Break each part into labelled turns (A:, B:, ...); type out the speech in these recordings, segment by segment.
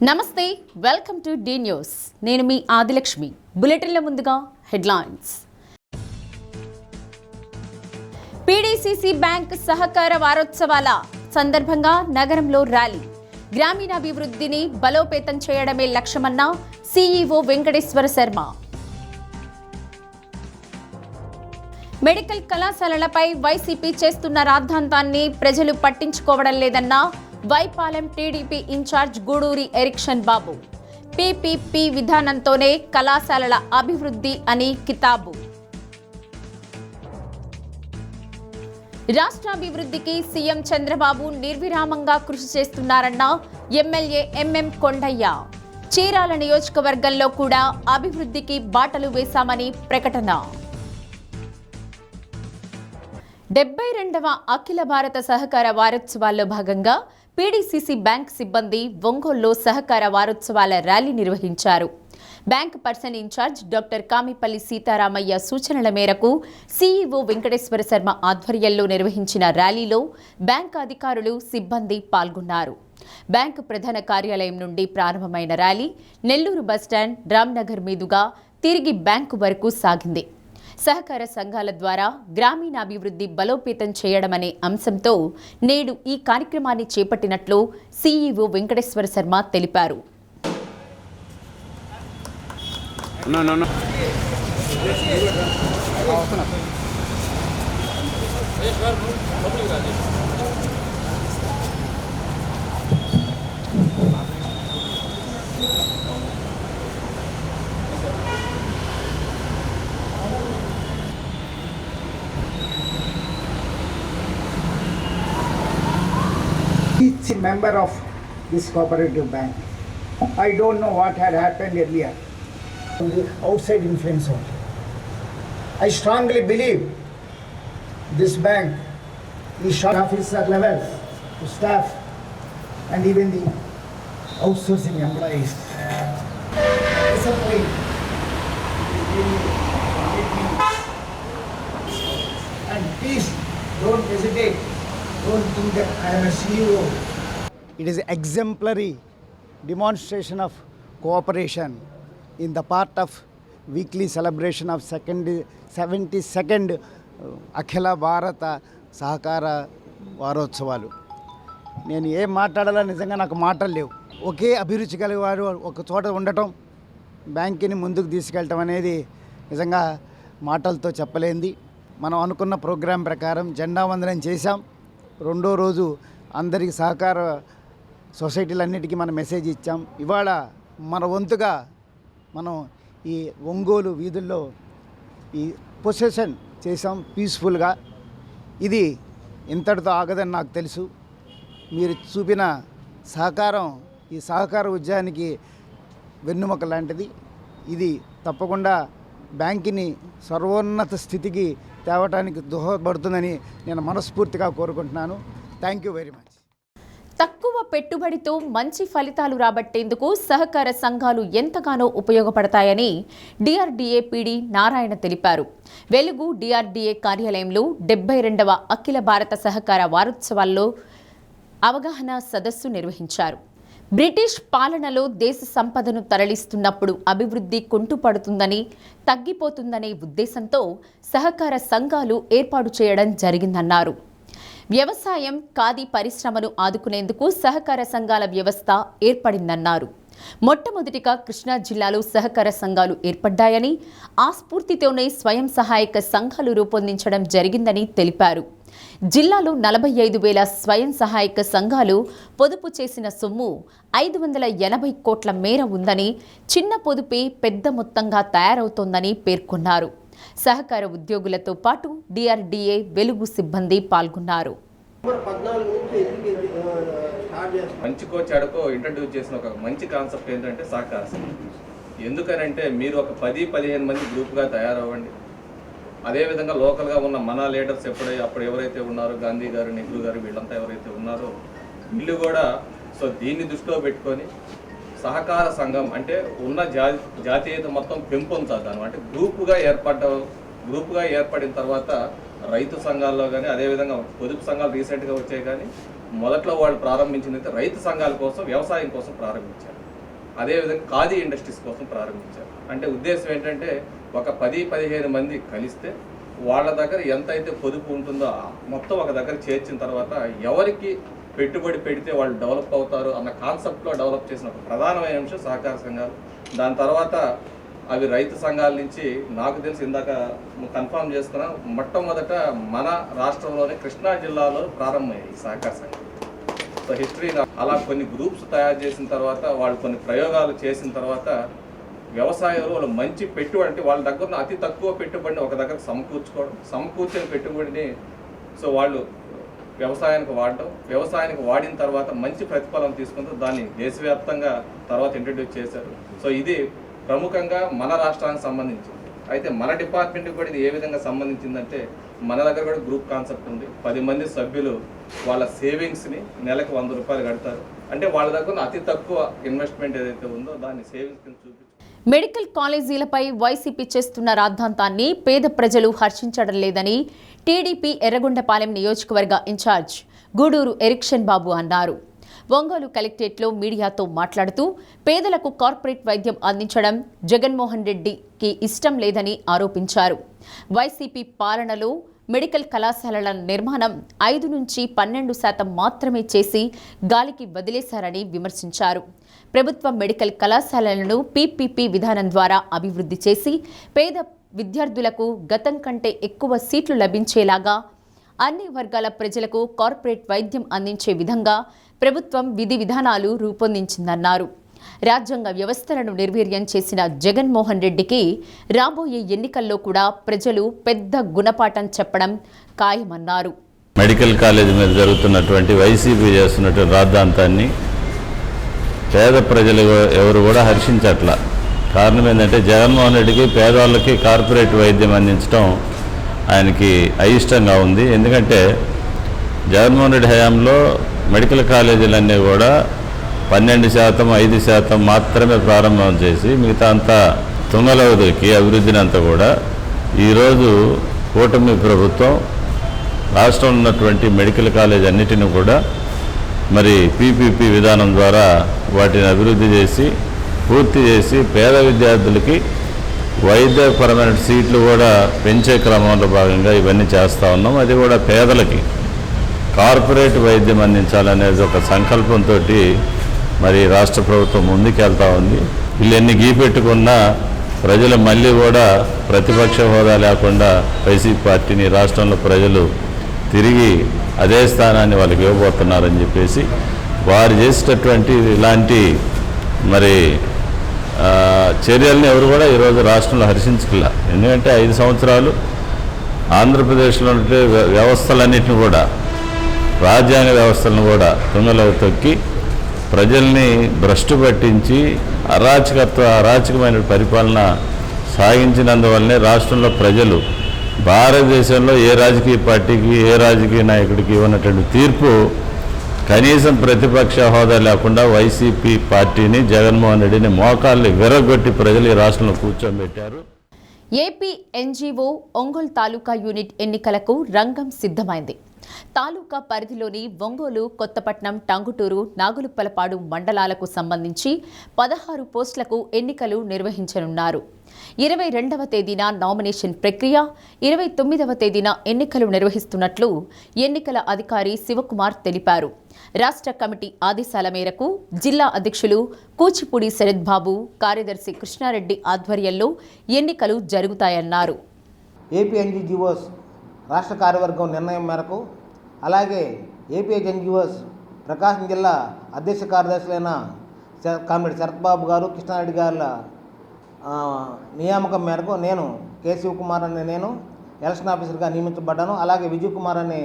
A: నమస్తే, welcome to D news. నేను మీ ఆదిలక్ష్మి. బులెటిన్ల ముందుగా హెడ్లైన్స్. పీడీసీసీ బ్యాంక్ సహకార వారోత్సవాల సందర్భంగా నగరంలో ర్యాలీ. గ్రామీణాభివృద్ధిని బలోపేతం చేయడమే లక్ష్యమన్న సీఈఓ వెంకటేశ్వర శర్మ. మెడికల్ కళాశాలలపై వైసీపీ చేస్తున్న రాద్ధాంతాన్ని ప్రజలు పట్టించుకోవడం లేదన్న వైపాలెం టీడీపీ ఇన్ఛార్జ్ గూడూరి ఎరిక్షన్ బాబు. పీపీపీ విధానంతోనే కళాశాలల అభివృద్ధి అని కితాబు. రాష్ట్రాభివృద్ధికి సీఎం చంద్రబాబు నిర్విరామంగా కృషి చేస్తున్నారన్న ఎమ్మెల్యే ఎంఎం కొండయ్య. చీరాల నియోజకవర్గంలో కూడా అభివృద్ధికి బాటలు వేశామని ప్రకటన. 72వ అఖిల భారత సహకార వారోత్సవాల్లో భాగంగా పీడీసీసీ బ్యాంక్ సిబ్బంది ఒంగోలులో సహకార వారోత్సవాల ర్యాలీ నిర్వహించారు. Bank person incharge doctor Kamipalli Sitaramaiah సూచనల మేరకు సీఈఓ వెంకటేశ్వర శర్మ ఆధ్వర్యంలో నిర్వహించిన ర్యాలీలో బ్యాంక్ అధికారులు, సిబ్బంది పాల్గొన్నారు. బ్యాంకు ప్రధాన కార్యాలయం నుండి ప్రారంభమైన ర్యాలీ నెల్లూరు బస్టాండ్, రామ్నగర్ మీదుగా తిరిగి బ్యాంకు వరకు సాగింది. సహకార సంఘాల ద్వారా గ్రామీణాభివృద్ధి బలోపేతం చేయడమనే అంశంతో నేడు ఈ కార్యక్రమాన్ని చేపట్టినట్లు సీఈఓ వెంకటేశ్వర శర్మ తెలిపారు.
B: Each member of this cooperative bank, I don't know what had happened earlier from the outside influence only. I strongly believe this bank is short officer level to staff and even the outsourcing employees. Discipline. And please don't hesitate. Don't think that I am a CEO. It is an exemplary demonstration of cooperation in the part of weekly celebration of 72nd అఖిల భారత సహకార వారోత్సవాలు. నేను ఏం మాట్లాడాలో నిజంగా నాకు మాటలు లేవు. ఒకే అభిరుచి కలిగి వారు ఒక చోట ఉండటం, బ్యాంకుని ముందుకు తీసుకెళ్ళటం అనేది నిజంగా మాటలతో చెప్పలేంది. మనం అనుకున్న ప్రోగ్రాం ప్రకారం జెండా వందనం చేశాం. రెండో రోజు అందరికి సహకార సొసైటీలన్నిటికీ మనం మెసేజ్ ఇచ్చాం. ఇవాళ మన వంతుగా మనం ఈ ఒంగోలు వీధుల్లో ఈ పొసెషన్ చేసాం పీస్ఫుల్గా. ఇది ఇంతటితో ఆగదని నాకు తెలుసు. మీరు చూపిన సహకారం ఈ సహకార ఉద్యమానికి వెన్నుముక లాంటిది. ఇది తప్పకుండా బ్యాంకుని సర్వోన్నత స్థితికి తేవటానికి దోహదపడుతుందని నేను మనస్ఫూర్తిగా కోరుకుంటున్నాను. Thank you very much.
A: తక్కువ పెట్టుబడితో మంచి ఫలితాలు రాబట్టేందుకు సహకార సంఘాలు ఎంతగానో ఉపయోగపడతాయని డిఆర్డీఏ పీడీ నారాయణ తెలిపారు. వెలుగు డిఆర్డీఏ కార్యాలయంలో 72వ అఖిల భారత సహకార వారోత్సవాల్లో అవగాహన సదస్సు నిర్వహించారు. బ్రిటిష్ పాలనలో దేశ సంపదను తరలిస్తున్నప్పుడు అభివృద్ధి కుంటుపడుతుందని, తగ్గిపోతుందనే ఉద్దేశంతో సహకార సంఘాలు ఏర్పాటు చేయడం జరిగిందన్నారు. వ్యవసాయం, ఖాదీ పరిశ్రమను ఆదుకునేందుకు సహకార సంఘాల వ్యవస్థ ఏర్పడిందన్నారు. మొట్టమొదటిగా కృష్ణా జిల్లాలో సహకార సంఘాలు ఏర్పడ్డాయని, ఆ స్ఫూర్తితోనే స్వయం సహాయక సంఘాలు రూపొందించడం జరిగిందని తెలిపారు. జిల్లాలో 45,000 స్వయం సహాయక సంఘాలు పొదుపు చేసిన సొమ్ము 580 కోట్ల మేర ఉందని, చిన్న పొదుపే పెద్ద మొత్తంగా తయారవుతోందని పేర్కొన్నారు. సహకార ఉద్యోగులతో పాటు డిఆర్డీఏ, వెలుగు సిబ్బంది పాల్గొన్నారు.
C: మంచికో చెడకో ఇంట్రడ్యూస్ చేసిన ఒక మంచి కాన్సెప్ట్ ఏంటంటే సహకార సంఘం. ఎందుకనంటే మీరు ఒక 10-15 మంది గ్రూప్గా తయారవ్వండి. అదేవిధంగా లోకల్గా ఉన్న మన లీడర్స్ అప్పుడు ఎవరైతే ఉన్నారో, గాంధీ గారు, నెహ్రూ గారు, వీళ్ళంతా ఎవరైతే ఉన్నారో వీళ్ళు కూడా దీన్ని దృష్టిలో పెట్టుకొని సహకార సంఘం అంటే ఉన్న జాతీయత మొత్తం పెంపొందాలి. అంటే గ్రూపుగా ఏర్పడిన తర్వాత రైతు సంఘాల్లో కానీ, అదేవిధంగా పొదుపు సంఘాలు రీసెంట్గా వచ్చాయి. కానీ మొదట్లో వాళ్ళు ప్రారంభించింది అయితే రైతు సంఘాల కోసం, వ్యవసాయం కోసం ప్రారంభించారు. అదేవిధంగా ఖాదీ ఇండస్ట్రీస్ కోసం ప్రారంభించారు. అంటే ఉద్దేశం ఏంటంటే ఒక 10-15 మంది కలిస్తే వాళ్ళ దగ్గర ఎంత అయితే పొదుపు ఉంటుందో మొత్తం ఒక దగ్గర చేర్చిన తర్వాత ఎవరికి పెట్టుబడి పెడితే వాళ్ళు డెవలప్ అవుతారు అన్న కాన్సెప్ట్లో డెవలప్ చేసిన ఒక ప్రధానమైన అంశం సహకార సంఘాలు. దాని తర్వాత అవి రైతు సంఘాల నుంచి నాకు తెలిసి ఇందాక కన్ఫర్మ్ చేసుకున్నా మొట్టమొదట మన రాష్ట్రంలోనే కృష్ణా జిల్లాలో ప్రారంభమయ్యాయి ఈ సహకార సంఘాలు. సో హిస్టరీ అలా కొన్ని గ్రూప్స్ తయారు చేసిన తర్వాత వాళ్ళు కొన్ని ప్రయోగాలు చేసిన తర్వాత వ్యవసాయంలో వాళ్ళు మంచి పెట్టుబడి అంటే వాళ్ళ దగ్గర అతి తక్కువ పెట్టుబడిని ఒక దగ్గర సమకూర్చిన పెట్టుబడిని సో వాళ్ళు వ్యవసాయానికి వాడిన తర్వాత మంచి ప్రతిఫలం తీసుకుంటూ దాన్ని దేశవ్యాప్తంగా తర్వాత ఇంట్రడ్యూస్ చేశారు. సో ఇది ప్రముఖంగా మన రాష్ట్రానికి సంబంధించింది. అయితే మన డిపార్ట్మెంట్కి కూడా ఇది ఏ విధంగా సంబంధించిందంటే మన దగ్గర కూడా గ్రూప్ కాన్సెప్ట్ ఉంది. 10 మంది సభ్యులు వాళ్ళ సేవింగ్స్ని నెలకు 100 రూపాయలు కడతారు. అంటే వాళ్ళ దగ్గర అతి తక్కువ ఇన్వెస్ట్మెంట్ ఏదైతే ఉందో దాన్ని సేవింగ్స్ కింద చూపించి
A: మెడికల్ కాలేజీలపై వైసీపీ చేస్తున్న రాద్ధాంతాన్ని పేద ప్రజలు హర్షించడం లేదని టీడీపీ ఎర్రగొండపాలెం నియోజకవర్గ ఇన్ఛార్జ్ గూడూరు ఎరిక్షన్ బాబు అన్నారు. ఒంగోలు కలెక్టరేట్లో మీడియాతో మాట్లాడుతూ పేదలకు కార్పొరేట్ వైద్యం అందించడం జగన్మోహన్ రెడ్డికి ఇష్టం లేదని ఆరోపించారు. వైసీపీ పాలనలో మెడికల్ కళాశాలల నిర్మాణం 5 నుంచి 12% మాత్రమే చేసి గాలికి వదిలేశారని విమర్శించారు. ప్రభుత్వ మెడికల్ కళాశాలలను పీపీపీ విధానం ద్వారా అభివృద్ధి చేసి పేద విద్యార్థులకు గతం కంటే ఎక్కువ సీట్లు లభించేలాగా అన్ని వర్గాల ప్రజలకు కార్పొరేట్ వైద్యం అందించే విధంగా ప్రభుత్వం విధి విధానాలు రూపొందించిందన్నారు. రాజ్యాంగ వ్యవస్థలను నిర్వీర్యం చేసిన జగన్మోహన్ రెడ్డికి రాబోయే ఎన్నికల్లో కూడా ప్రజలు పెద్ద గుణపాఠం చెప్పడం ఖాయమన్నారు.
D: మెడికల్ కాలేజ్ మీద జరుగుతున్నటువంటి వైసీపీ చేస్తున్నటువంటి రాద్ధాంతాన్ని పేద ప్రజలు ఎవరు కూడా హర్షించట్ల. కారణం ఏంటంటే జగన్మోహన్ రెడ్డికి పేదవాళ్ళకి కార్పొరేట్ వైద్యం అందించడం ఆయనకి అయిష్టంగా ఉంది. ఎందుకంటే జగన్మోహన్ రెడ్డి హయాంలో మెడికల్ కాలేజీలన్నీ కూడా 12%, 5% మాత్రమే ప్రారంభం చేసి మిగతా అంతా తుంగలవదికి అభివృద్ధిని అంతా కూడా ఈరోజు కూటమి ప్రభుత్వం రాష్ట్రంలో ఉన్నటువంటి మెడికల్ కాలేజ్ అన్నిటిని కూడా మరి పీపీపీ విధానం ద్వారా వాటిని అభివృద్ధి చేసి పూర్తి చేసి పేద విద్యార్థులకి వైద్యపరమైన సీట్లు కూడా పెంచే క్రమంలో భాగంగా ఇవన్నీ చేస్తూ ఉన్నాం. అది కూడా పేదలకి కార్పొరేట్ వైద్యం అందించాలనేది ఒక సంకల్పంతో మరి రాష్ట్ర ప్రభుత్వం ముందుకెళ్తా ఉంది. వీళ్ళు ఎన్ని గీపెట్టుకున్నా ప్రజలు మళ్ళీ కూడా ప్రతిపక్ష హోదా లేకుండా వైసీపీ పార్టీని రాష్ట్రంలో ప్రజలు తిరిగి అదే స్థానాన్ని వాళ్ళకి ఇవ్వబోతున్నారని చెప్పేసి వారు చేసేటటువంటి ఇలాంటి మరి చర్యల్ని ఎవరు కూడా ఈరోజు రాష్ట్రంలో హర్షించగల. ఎందుకంటే 5 సంవత్సరాలు ఆంధ్రప్రదేశ్లో ఉండే వ్యవస్థలన్నింటినీ కూడా రాజ్యాంగ వ్యవస్థలను కూడా తుంగలో తొక్కి ప్రజల్ని భ్రష్టు పట్టించి అరాచకమైన పరిపాలన సాగించినందువల్లనే రాష్ట్రంలో ప్రజలు భారతదేశంలో ఏ రాజకీయ పార్టీకి ఏ రాజకీయ నాయకుడికి ఇవ్వనటువంటి తీర్పు కనీసం ప్రతిపక్ష హోదా లేకుండా వైసీపీ పార్టీని జగన్మోహన్ రెడ్డిని మోకాళ్ళని విరగొట్టి ప్రజలు ఈ రాష్ట్రంలో కూర్చోబెట్టారు.
A: ఏపీ ఎన్జీఓ ఒంగోలు తాలూకా యూనిట్ ఎన్నికలకు రంగం సిద్ధమైంది. తాలూకా పరిధిలోని ఒంగోలు, కొత్తపట్నం, టంగుటూరు, నాగులుప్పలపాడు మండలాలకు సంబంధించి 16 పోస్టులకు ఎన్నికలు నిర్వహించనున్నారు. 22వ తేదీన నామినేషన్ ప్రక్రియ, 29వ తేదీన ఎన్నికలు నిర్వహిస్తున్నట్లు ఎన్నికల అధికారి శివకుమార్ తెలిపారు. రాష్ట్ర కమిటీ ఆదేశాల మేరకు జిల్లా అధ్యక్షులు కూచిపూడి శరత్ బాబు, కార్యదర్శి కృష్ణారెడ్డి ఆధ్వర్యంలో ఎన్నికలు జరుగుతాయన్నారు.
E: ఏపీ ఎన్జీఓస్ రాష్ట్ర కార్యవర్గం నిర్ణయం మేరకు, అలాగే ఏపీ ఎన్జీఓస్ ప్రకాశం జిల్లా అధ్యక్ష కార్యదర్శులైన కామ్రేడ్ శరత్ బాబు గారు, కృష్ణారెడ్డి గారుల నియామకం మేరకు నేను కె శివకుమార్ అనే నేను ఎలక్షన్ ఆఫీసర్గా నియమించబడ్డాను. అలాగే విజయ్ కుమార్ అనే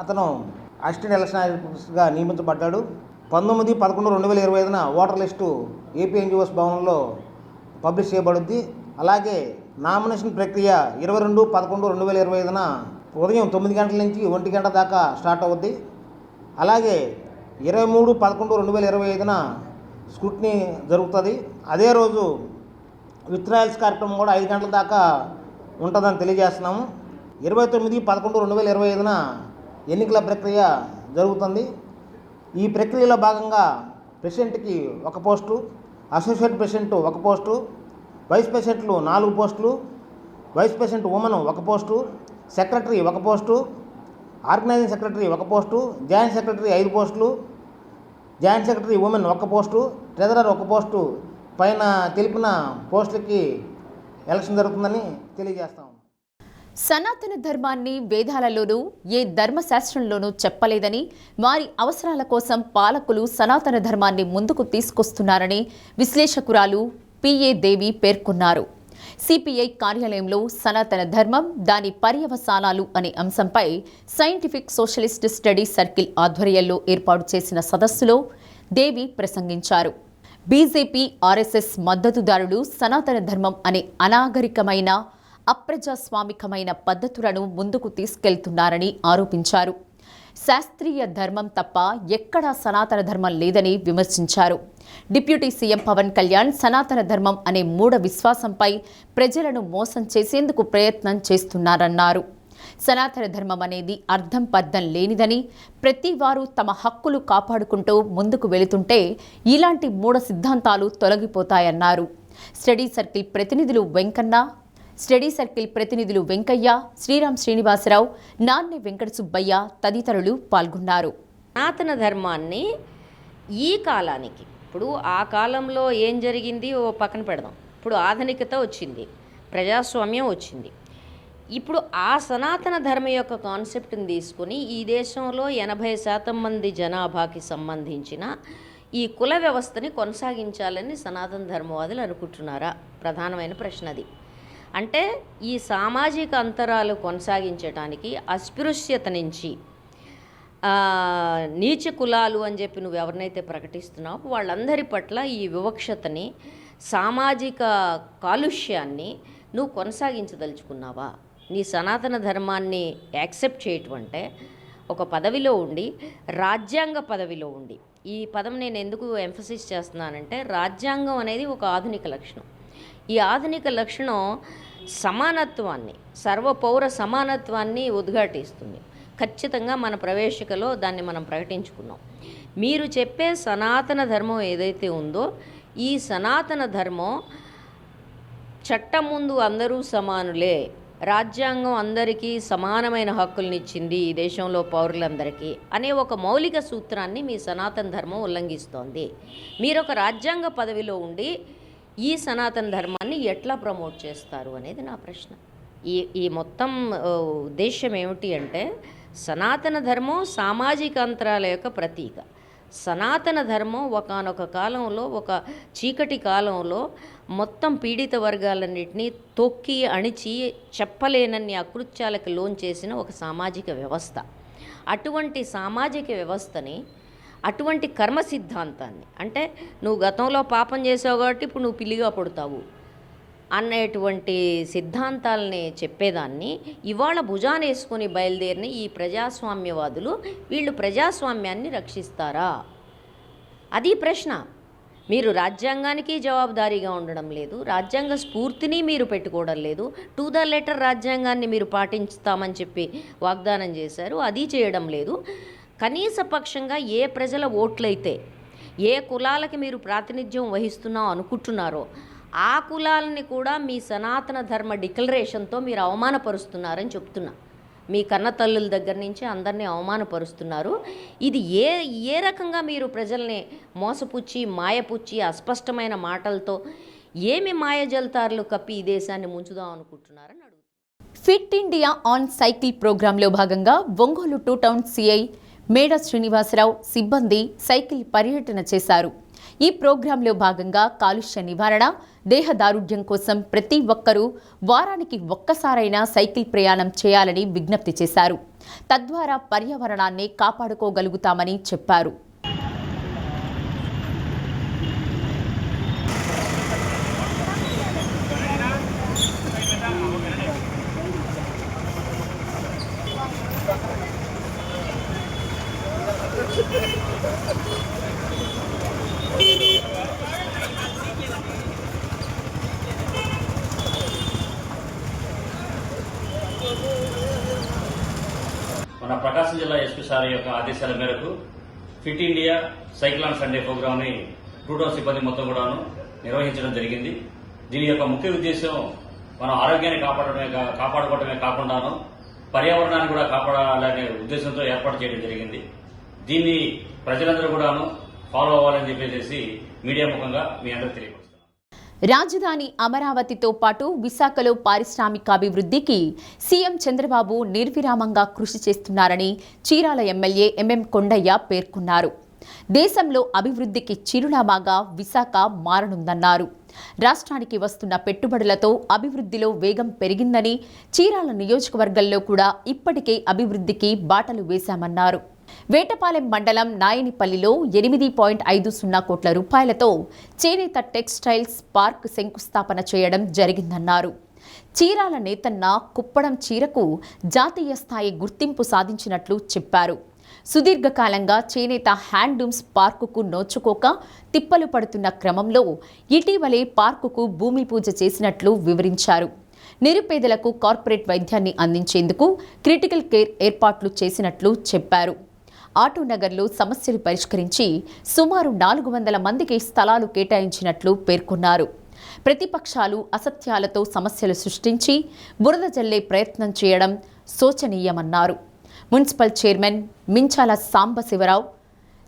E: అతను అసిస్టెంట్ ఎలక్షన్ ఆఫీసర్గా నియమించబడ్డాడు. 19/11/2025 ఓటర్ లిస్టు ఏపీ ఎన్జీఓస్ భవనంలో పబ్లిష్ చేయబడుద్ది. అలాగే నామినేషన్ ప్రక్రియ 22/11/2025 ఉదయం 9 గంటల నుంచి 1 గంట దాకా స్టార్ట్ అవుద్ది. అలాగే 23/11/2025 స్క్రూటినీ జరుగుతుంది. అదే రోజు విత్డ్రాయల్స్ కార్యక్రమం కూడా 5 గంటల దాకా ఉంటుందని తెలియజేస్తున్నాము. 29/11/2025 ఎన్నికల ప్రక్రియ జరుగుతుంది. ఈ ప్రక్రియలో భాగంగా ప్రెసిడెంట్కి ఒక పోస్టు, అసోసియేట్ ప్రెసిడెంట్ ఒక పోస్టు, వైస్ ప్రెసిడెంట్లు 4 పోస్టులు, వైస్ ప్రెసిడెంట్ ఉమెన్ ఒక పోస్టు, సెక్రటరీ ఒక పోస్టు, ఆర్గనైజింగ్ సెక్రటరీ ఒక పోస్టు, జాయింట్ సెక్రటరీ 5 పోస్టులు, జాయింట్ సెక్రటరీ ఉమెన్ ఒక పోస్టు, ట్రెజరర్ ఒక పోస్టు పైన తెలిపిన పోస్టులకి ఎలక్షన్ జరుగుతుందని తెలియజేస్తాం.
A: సనాతన ధర్మాన్ని వేదాలలోనూ ఏ ధర్మశాస్త్రంలోనూ చెప్పలేదని, వారి అవసరాల కోసం పాలకులు సనాతన ధర్మాన్ని ముందుకు తీసుకొస్తున్నారని విశ్లేషకురాలు పిఏ దేవి పేర్కొన్నారు. సిపిఐ కార్యాలయంలో సనాతన ధర్మం, దాని పర్యవసానాలు అనే అంశంపై సైంటిఫిక్ సోషలిస్ట్ స్టడీ సర్కిల్ ఆధ్వర్యంలో ఏర్పాటు చేసిన సదస్సులో దేవి ప్రసంగించారు. బీజేపీ, ఆర్ఎస్ఎస్ మద్దతుదారులు సనాతన ధర్మం అనే అనాగరికమైన, అప్రజాస్వామికమైన పద్ధతులను ముందుకు తీసుకెళ్తున్నారని ఆరోపించారు. శాస్త్రీయ ధర్మం తప్ప ఎక్కడా సనాతన ధర్మం లేదని విమర్శించారు. డిప్యూటీ సీఎం పవన్ కళ్యాణ్ సనాతన ధర్మం అనే మూఢ విశ్వాసంపై ప్రజలను మోసం చేసేందుకు ప్రయత్నం చేస్తున్నారన్నారు. సనాతన ధర్మం అనేది అర్థం పర్థం లేనిదని, ప్రతి వారు తమ హక్కులు కాపాడుకుంటూ ముందుకు వెళుతుంటే ఇలాంటి మూఢ సిద్ధాంతాలు తొలగిపోతాయన్నారు. స్టడీ సర్కిల్ ప్రతినిధులు వెంకయ్య, శ్రీరామ్ శ్రీనివాసరావు, నాన్నె వెంకట సుబ్బయ్య తదితరులు పాల్గొన్నారు.
F: సనాతన ధర్మాన్ని ఈ కాలానికి, ఇప్పుడు ఆ కాలంలో ఏం జరిగింది ఓ పక్కన పెడదాం. ఇప్పుడు ఆధునికత వచ్చింది, ప్రజాస్వామ్యం వచ్చింది. ఇప్పుడు ఆ సనాతన ధర్మం యొక్క కాన్సెప్ట్ని తీసుకుని ఈ దేశంలో 80% మంది జనాభాకి సంబంధించిన ఈ కుల వ్యవస్థని కొనసాగించాలని సనాతన ధర్మవాదులు అనుకుంటున్నారా? ప్రధానమైన ప్రశ్న అది. అంటే ఈ సామాజిక అంతరాలు కొనసాగించడానికి, అస్పృశ్యత నుంచి నీచ కులాలు అని చెప్పి నువ్వు ఎవరినైతే ప్రకటిస్తున్నావో వాళ్ళందరి పట్ల ఈ వివక్షతని, సామాజిక కాలుష్యాన్ని నువ్వు కొనసాగించదలుచుకున్నావా? నీ సనాతన ధర్మాన్ని యాక్సెప్ట్ చేయటం అంటే ఒక పదవిలో ఉండి, రాజ్యాంగ పదవిలో ఉండి, ఈ పదం నేను ఎందుకు ఎంఫసిస్ చేస్తున్నానంటే రాజ్యాంగం అనేది ఒక ఆధునిక లక్షణం. ఈ ఆధునిక లక్షణం సమానత్వాన్ని, సర్వపౌర సమానత్వాన్ని ఉద్ఘాటిస్తుంది. ఖచ్చితంగా మన ప్రవేశికలో దాన్ని మనం ప్రకటించుకున్నాం. మీరు చెప్పే సనాతన ధర్మం ఏదైతే ఉందో, ఈ సనాతన ధర్మం చట్టం ముందు అందరూ సమానులే, రాజ్యాంగం అందరికీ సమానమైన హక్కులనిచ్చింది ఈ దేశంలో పౌరులందరికీ అనే ఒక మౌలిక సూత్రాన్ని మీ సనాతన ధర్మం ఉల్లంఘిస్తోంది. మీరు ఒక రాజ్యాంగ పదవిలో ఉండి ఈ సనాతన ధర్మాన్ని ఎట్లా ప్రమోట్ చేస్తారు అనేది నా ప్రశ్న. ఈ మొత్తం ఉద్దేశం ఏమిటి అంటే, సనాతన ధర్మం సామాజిక అంతరాల యొక్క ప్రతీక. సనాతన ధర్మం ఒకానొక కాలంలో, ఒక చీకటి కాలంలో మొత్తం పీడిత వర్గాలన్నింటినీ తొక్కి అణిచి చెప్పలేనన్ని అకృత్యాలకు లోన్ చేసిన ఒక సామాజిక వ్యవస్థ. అటువంటి సామాజిక వ్యవస్థని, అటువంటి కర్మ సిద్ధాంతాన్ని, అంటే నువ్వు గతంలో పాపం చేసావు కాబట్టి ఇప్పుడు నువ్వు పిల్లిగా పుడతావు అనేటువంటి సిద్ధాంతాలని చెప్పేదాన్ని ఇవాళ భుజాన వేసుకొని బయలుదేరిన ఈ ప్రజాస్వామ్యవాదులు వీళ్ళు ప్రజాస్వామ్యాన్ని రక్షిస్తారా? అది ప్రశ్న. మీరు రాజ్యాంగానికి జవాబుదారీగా ఉండడం లేదు, రాజ్యాంగ స్ఫూర్తిని మీరు పెట్టుకోవడం లేదు, టు ద లెటర్ రాజ్యాంగాన్ని మీరు పాటిస్తామని చెప్పి వాగ్దానం చేశారు, అది చేయడం లేదు. కనీస పక్షంగా ఏ ప్రజల ఓట్లయితే, ఏ కులాలకి మీరు ప్రాతినిధ్యం వహిస్తున్నాం అనుకుంటున్నారో ఆ కులాలని కూడా మీ సనాతన ధర్మ డిక్లరేషన్తో మీరు అవమానపరుస్తున్నారని చెప్తున్నా. మీ కన్న తల్లుల దగ్గర నుంచి అందరినీ అవమానపరుస్తున్నారు. ఇది ఏ రకంగా మీరు ప్రజల్ని మోసపుచ్చి, మాయపుచ్చి, అస్పష్టమైన మాటలతో ఏమి మాయజల్తారులు కప్పి ఈ దేశాన్ని ముంచుదాం అనుకుంటున్నారని అడుగుతున్నారు.
A: ఫిట్ ఇండియా ఆన్ సైకిల్ ప్రోగ్రాంలో భాగంగా ఒంగోలు 2 టౌన్ సిఐ మేడ శ్రీనివాసరావు సిబ్బంది సైకిల్ పర్యటన చేశారు. ఈ ప్రోగ్రాంలో భాగంగా కాలుష్య నివారణ, దేహదారుఢ్యం కోసం ప్రతి ఒక్కరూ వారానికి ఒక్కసారైనా సైకిల్ ప్రయాణం చేయాలని విజ్ఞప్తి చేశారు. తద్వారా పర్యావరణాన్ని కాపాడుకోగలుగుతామని చెప్పారు.
G: మన ప్రకాశం జిల్లా ఎస్పీ సార్ యొక్క ఆదేశాల మేరకు fit India cycle on Sunday ప్రోగ్రామ్ని టూటో సిబ్బంది మొత్తం కూడాను నిర్వహించడం జరిగింది. దీని యొక్క ముఖ్య ఉద్దేశం మనం ఆరోగ్యాన్ని కాపాడుకోవడమే కాకుండాను పర్యావరణాన్ని కూడా కాపాడాలనే ఉద్దేశంతో ఏర్పాటు చేయడం జరిగింది. దీన్ని ప్రజలందరూ కూడాను ఫాలో అవ్వాలని చెప్పేసి మీడియా ముఖంగా మీ అందరికీ తెలియజేస్తున్నాను.
A: రాజధాని అమరావతితో పాటు విశాఖలో పారిశ్రామికాభివృద్ధికి సీఎం చంద్రబాబు నిర్విరామంగా కృషి చేస్తున్నారని చీరాల ఎమ్మెల్యే ఎంఎం కొండయ్య పేర్కొన్నారు. దేశంలో అభివృద్ధికి చిరునామాగా విశాఖ మారనుందన్నారు. రాష్ట్రానికి వస్తున్న పెట్టుబడులతో అభివృద్ధిలో వేగం పెరిగిందని, చీరాల నియోజకవర్గంలో కూడా ఇప్పటికే అభివృద్ధికి బాటలు వేశామన్నారు. వేటపాలెం మండలం నాయనిపల్లిలో 8.50 కోట్ల రూపాయలతో చేనేత టెక్స్టైల్స్ పార్క్ శంకుస్థాపన చేయడం జరిగిందన్నారు. చీరాల నేతన్న కుప్పడం చీరకు జాతీయ స్థాయి గుర్తింపు సాధించినట్లు చెప్పారు. సుదీర్ఘకాలంగా చేనేత హ్యాండ్లూమ్స్ పార్కుకు నోచుకోక తిప్పలు పడుతున్న క్రమంలో ఇటీవలే పార్కుకు భూమి పూజ చేసినట్లు వివరించారు. నిరుపేదలకు కార్పొరేట్ వైద్యాన్ని అందించేందుకు క్రిటికల్ కేర్ ఏర్పాట్లు చేసినట్లు చెప్పారు. ఆటోనగర్లో సమస్యలు పరిష్కరించి సుమారు 400 మందికి స్థలాలు కేటాయించినట్లు పేర్కొన్నారు. ప్రతిపక్షాలు అసత్యాలతో సమస్యలు సృష్టించి బురద జల్లే ప్రయత్నం చేయడం శోచనీయమన్నారు. Municipal chairman Minchala Sambasivarao,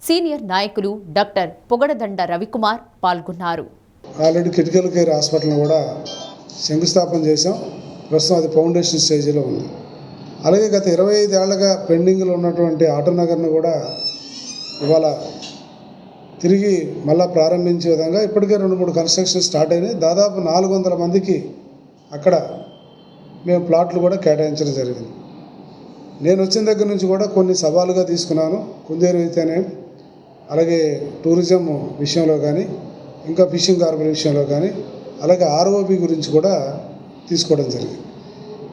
A: senior నాయకులు డాక్టర్ పొగడదండ రవికుమార్ పాల్గొన్నారు.
H: ఆల్రెడీ క్రిటికల్ కేర్ హాస్పిటల్ని కూడా శంకుస్థాపన చేశాం. ప్రస్తుతం అది ఫౌండేషన్ స్టేజ్లో ఉంది. అలాగే గత 25 ఏళ్లుగా పెండింగ్లో ఉన్నటువంటి ఆటోనగర్ను కూడా ఇవాళ తిరిగి మళ్ళా ప్రారంభించే విధంగా ఇప్పటికే 2-3 కన్స్ట్రక్షన్ స్టార్ట్ అయినాయి. దాదాపు 400 మందికి అక్కడ మేము ప్లాట్లు కూడా కేటాయించడం జరిగింది. నేను వచ్చిన దగ్గర నుంచి కూడా కొన్ని సవాలుగా తీసుకున్నాను. కుందేరు అయితేనే, అలాగే టూరిజం విషయంలో కానీ, ఇంకా ఫిషింగ్ హార్బర్ విషయంలో కానీ, అలాగే ఆర్ఓబి గురించి కూడా తీసుకోవడం జరిగింది.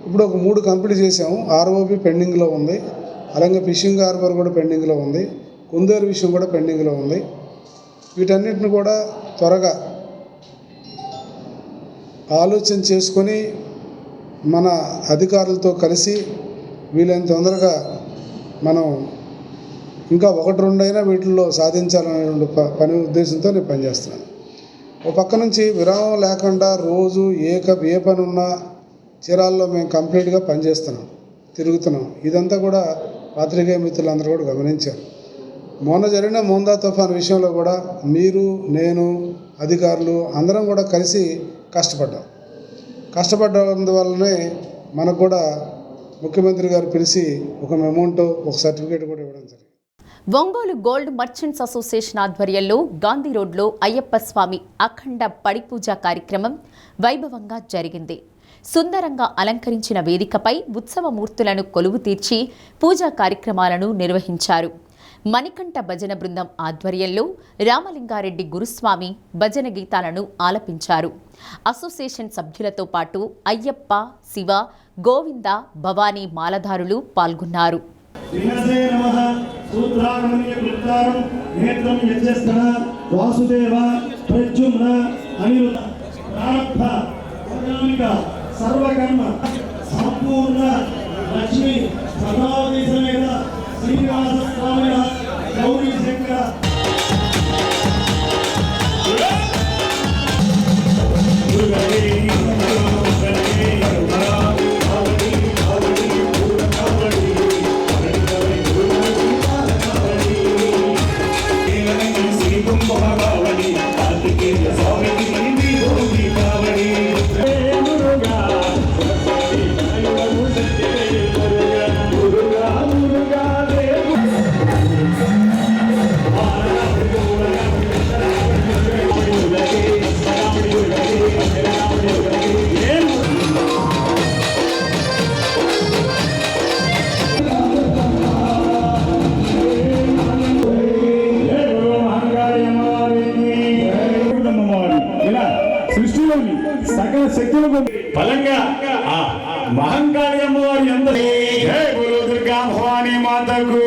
H: ఇప్పుడు ఒక 3 కంప్లీట్ చేసాము. ఆర్ఓబి పెండింగ్లో ఉంది, అలాగే ఫిషింగ్ హార్బర్ కూడా పెండింగ్లో ఉంది, కుందేరు విషయం కూడా పెండింగ్లో ఉంది. వీటన్నిటిని కూడా త్వరగా ఆలోచన చేసుకొని మన అధికారులతో కలిసి వీలైన తొందరగా మనం ఇంకా 1-2 అయినా వీటిల్లో సాధించాలనేటువంటి పని ఉద్దేశంతో నేను పనిచేస్తున్నాను. ఒక పక్క నుంచి విరామం లేకుండా రోజు ఏ పని ఉన్నా చీరాల్లో మేము కంప్లీట్గా పనిచేస్తున్నాం, తిరుగుతున్నాం. ఇదంతా కూడా పాత్రికేయ మిత్రులందరూ కూడా గమనించారు. మొన్న జరిగిన మోందా తుఫాన్ విషయంలో కూడా మీరు, నేను, అధికారులు అందరం కూడా కలిసి కష్టపడ్డందువల్లనే మనకు కూడా ముఖ్యమంత్రి గారు పిలిచి ఒక అమౌంట్, ఒక సర్టిఫికేట్ కూడా ఇవ్వడం జరిగింది.
A: ఒంగోలు గోల్డ్ మర్చెంట్స్ అసోసియేషన్ ఆధ్వర్యంలో గాంధీ రోడ్లో అయ్యప్ప స్వామి అఖండ పడిపూజ కార్యక్రమం వైభవంగా జరిగింది. సుందరంగా అలంకరించిన వేదికపై ఉత్సవమూర్తులను కొలువు తీర్చి పూజా కార్యక్రమాలను నిర్వహించారు. మణికంఠ భజన బృందం ఆధ్వర్యంలో రామలింగారెడ్డి గురుస్వామి భజన గీతాలను ఆలపించారు. అసోసియేషన్ సభ్యులతో పాటు అయ్యప్ప, శివ, గోవింద, భవానీ మాలధారులు పాల్గొన్నారు.
I: సర్వకర్మ సంపూర్ణ లక్ష్మి సదాది సమేత శ్రీనివాస స్వామి గౌరీ శంకర సకల శక్తులకు బలంగా మహంకాళి అమ్మవారి అందరూ జై గురు దుర్గా భవానీ మాతకు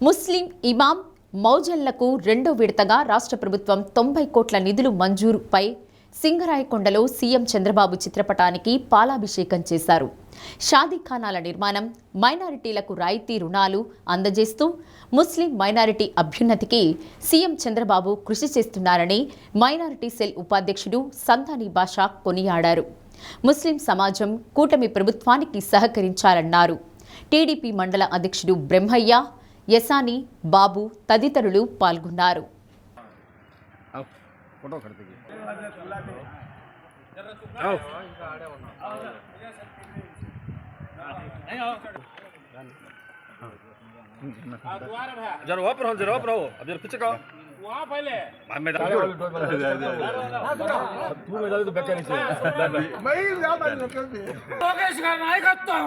A: ముస్లిం ఇమాం మౌజన్లకు రెండో విడతగా రాష్ట్ర ప్రభుత్వం 90 కోట్ల నిధులు మంజూరుపై సింగరాయకొండలో సీఎం చంద్రబాబు చిత్రపటానికి పాలాభిషేకం చేశారు. షాదీఖానాల నిర్మాణం, మైనారిటీలకు రాయితీ రుణాలు అందజేస్తూ ముస్లిం మైనారిటీ అభ్యున్నతికి సీఎం చంద్రబాబు కృషి చేస్తున్నారని మైనారిటీ సెల్ ఉపాధ్యక్షుడు సంధాని బాషా కొనియాడారు. ముస్లిం సమాజం కూటమి ప్రభుత్వానికి సహకరించాలన్నారు. టీడీపీ మండల అధ్యక్షుడు బ్రహ్మయ్య, యసాని, బాబు తదితరులు పాల్గొన్నారు.
J: లోకేష్ గారి నాయకత్వం,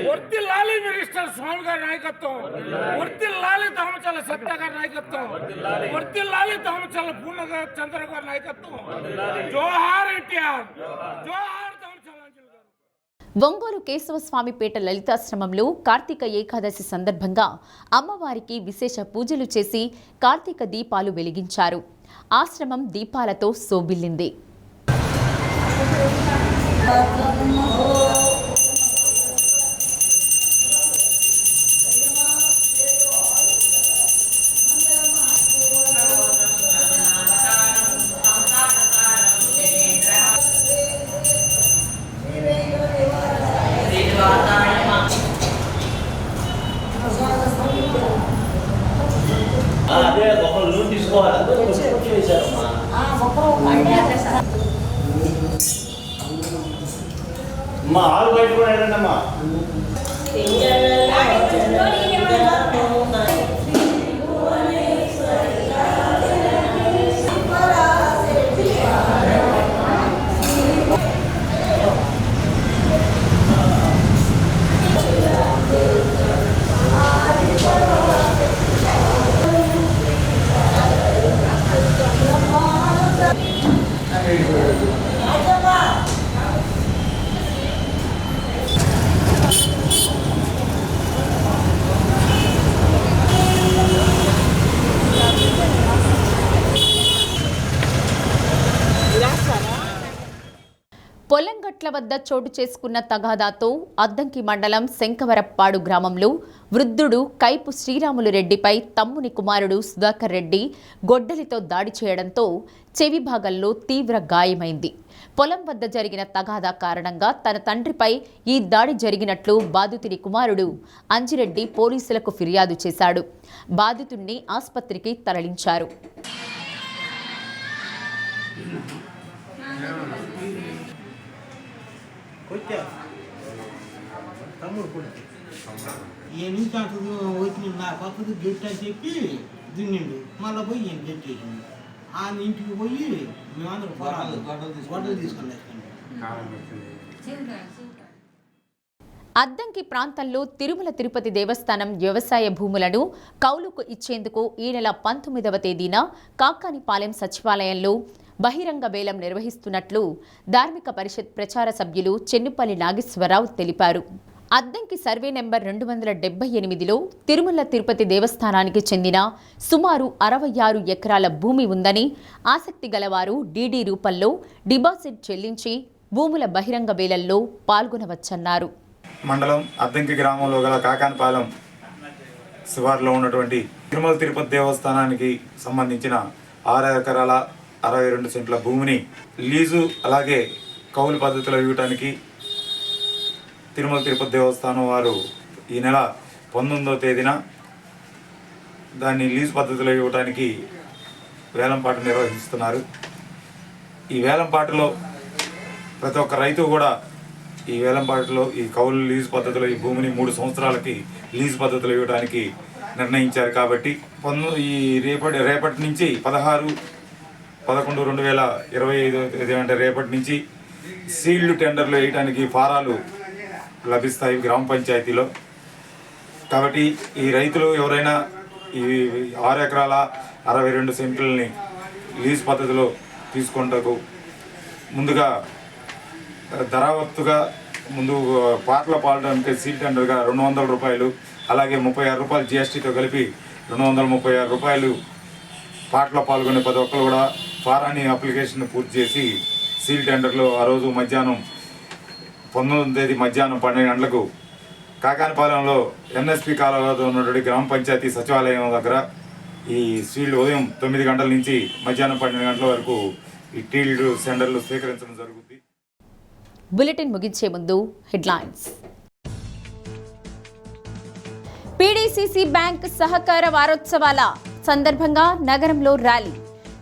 J: వర్ధిల్లాలి మినిస్టర్ స్వామి గారి నాయకత్వం, వర్ధిల్లాలి ధర్మచల్ల సత్య గారి నాయకత్వం, వర్ధిల్లాలి ధర్మచల్ల పూర్ణ చంద్ర గారి నాయకత్వం. జోహార్ ఎన్టీఆర్, జోహార్ ధర్మచల్ల అంజలి గారు.
A: ఒంగోలు కేశవస్వామిపేట లలితాశ్రమంలో కార్తీక ఏకాదశి సందర్భంగా అమ్మవారికి విశేష పూజలు చేసి కార్తీక దీపాలు వెలిగించారు. ఆశ్రమం దీపాలతో శోభిల్లింది.
K: అదే ఒకరు లోన్ తీసుకోవాలి అమ్మా, ఆరు బయట కూడా ఏంటమ్మా.
A: పొలంగట్ల వద్ద చోటు చేసుకున్న తగాదాతో అద్దంకి మండలం శంకవరప్పాడు గ్రామంలో వృద్ధుడు కైపు శ్రీరాములు రెడ్డిపై తమ్ముని కుమారుడు సుధాకర్ రెడ్డి గొడ్డలితో దాడి చేయడంతో చెవి భాగంలో తీవ్ర గాయమైంది. పొలం వద్ద జరిగిన తగాదా కారణంగా తన తండ్రిపై ఈ దాడి జరిగినట్లు బాధితుని కుమారుడు అంజిరెడ్డి పోలీసులకు ఫిర్యాదు చేశాడు. బాధితుడిని ఆసుపత్రికి తరలించారు.
E: ఏమి వచ్చిన నా పక్కకు గెట్ అని చెప్పి దున్నిండు, మళ్ళీ పోయి ఈయన గెట్ చేసిండు. ఆ ఇంటికి పోయి మేమందరం గొడ్డలు తీసుకొని
A: అద్దంకి ప్రాంతంలో తిరుమల తిరుపతి దేవస్థానం వ్యవసాయ భూములను కౌలుకు ఇచ్చేందుకు ఈ నెల 19వ తేదీన కాకానిపాలెం సచివాలయంలో బహిరంగ వేలం నిర్వహిస్తున్నట్లు ధార్మిక పరిషత్ ప్రచార సభ్యులు చెన్నుపల్లి నాగేశ్వరరావు తెలిపారు. అద్దంకి సర్వే నెంబర్ 278లో తిరుమల తిరుపతి దేవస్థానానికి చెందిన సుమారు 66 ఎకరాల భూమి ఉందని, ఆసక్తి గలవారు డీడీ రూపంలో డిపాజిట్ చెల్లించి భూముల బహిరంగ వేలంలో పాల్గొనవచ్చన్నారు.
L: మండలం అద్దంకి గ్రామంలో గల కాకానిపాలెం శివారులో ఉన్నటువంటి తిరుమల తిరుపతి దేవస్థానానికి సంబంధించిన 6 ఎకరాల 62 సెంట్ల భూమిని లీజు అలాగే కౌలు పద్ధతిలో ఇవ్వటానికి తిరుమల తిరుపతి దేవస్థానం వారు ఈ నెల 19వ తేదీన దాన్ని లీజు పద్ధతిలో ఇవ్వటానికి వేలంపాట నిర్వహిస్తున్నారు. ఈ వేలంపాటలో ప్రతి ఒక్క రైతు కూడా ఈ వేలంపాటలో ఈ కౌలు లీజు పద్ధతిలో ఈ భూమిని 3 సంవత్సరాలకి లీజు పద్ధతిలో ఇవ్వడానికి నిర్ణయించారు. కాబట్టి ఈ రేపటి నుంచి 16/11/2025 అంటే రేపటి నుంచి సీల్డ్ టెండర్లు వేయడానికి ఫారాలు లభిస్తాయి గ్రామ పంచాయతీలో. కాబట్టి ఈ రైతులు ఎవరైనా ఈ 6 ఎకరాల 62 సెంట్లని లీజ్ పద్ధతిలో తీసుకుంటకు ముందుగా ధరావత్తుగా ముందు పాటల పాడడానికి సీల్ టెండర్గా 200 రూపాయలు, అలాగే 36 రూపాయలు జిఎస్టీతో కలిపి 236 రూపాయలు పాటలో పాల్గొనే 10 ఒక్కరు కూడా ఫారాన్ని అప్లికేషన్ పూర్తి చేసి సీల్ టెండర్లో ఆ రోజు మధ్యాహ్నం 19వ తేదీ మధ్యాహ్నం 12 గంటలకు కాకానిపాలెంలో ఎన్ఎస్పి కాలువ వద్ద ఉన్నటువంటి గ్రామ పంచాయతీ సచివాలయం దగ్గర ఈ సీల్డ్ ఉదయం 9 గంటల నుంచి మధ్యాహ్నం 12 గంటల వరకు ఈ టీల్డ్ సెంటర్లు స్వీకరించడం జరుగుతుంది.
A: బులెటిన్ ముగించే ముందు హెడ్లైన్స్. పీడీసీసీ బ్యాంక్ సహకార వారోత్సవాల సందర్భంగా నగరంలో ర్యాలీ.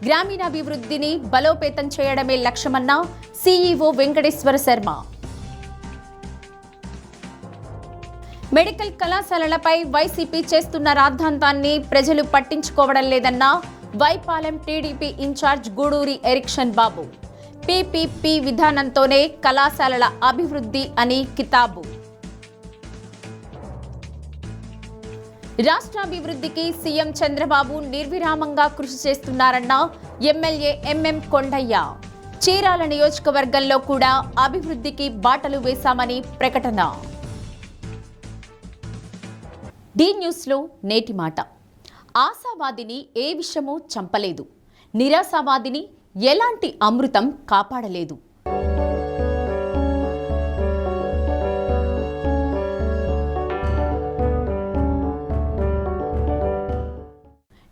A: గ్రామీణాభివృద్ధిని బలోపేతం చేయడమే లక్ష్యమన్న సీఈఓ వెంకటేశ్వర శర్మ. మెడికల్ కళాశాలలపై వైసీపీ చేస్తున్న రాద్ధాంతాన్ని ప్రజలు పట్టించుకోవడం లేదన్న వైపాలెం టీడీపీ ఇన్ఛార్జ్ గూడూరి ఎరిక్షన్ బాబు. పీపీపీ విధానంతోనే కళాశాలల అభివృద్ధి అని కితాబు. రాష్ట్రాభివృద్ధికి సీఎం చంద్రబాబు నిర్విరామంగా కృషి చేస్తున్నారన్న ఎమ్మెల్యే ఎంఎం కొండయ్య. చీరాల నియోజకవర్గంలో కూడా అభివృద్ధికి బాటలు వేశామని ప్రకటన. డి న్యూస్లో నేటి మాట. ఆశావాదిని ఏ విషయమూ చంపలేదు, నిరాశావాదిని ఎలాంటి అమృతం కాపాడలేదు.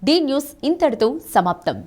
A: డి న్యూస్ ఇంతటితో సమాప్తం.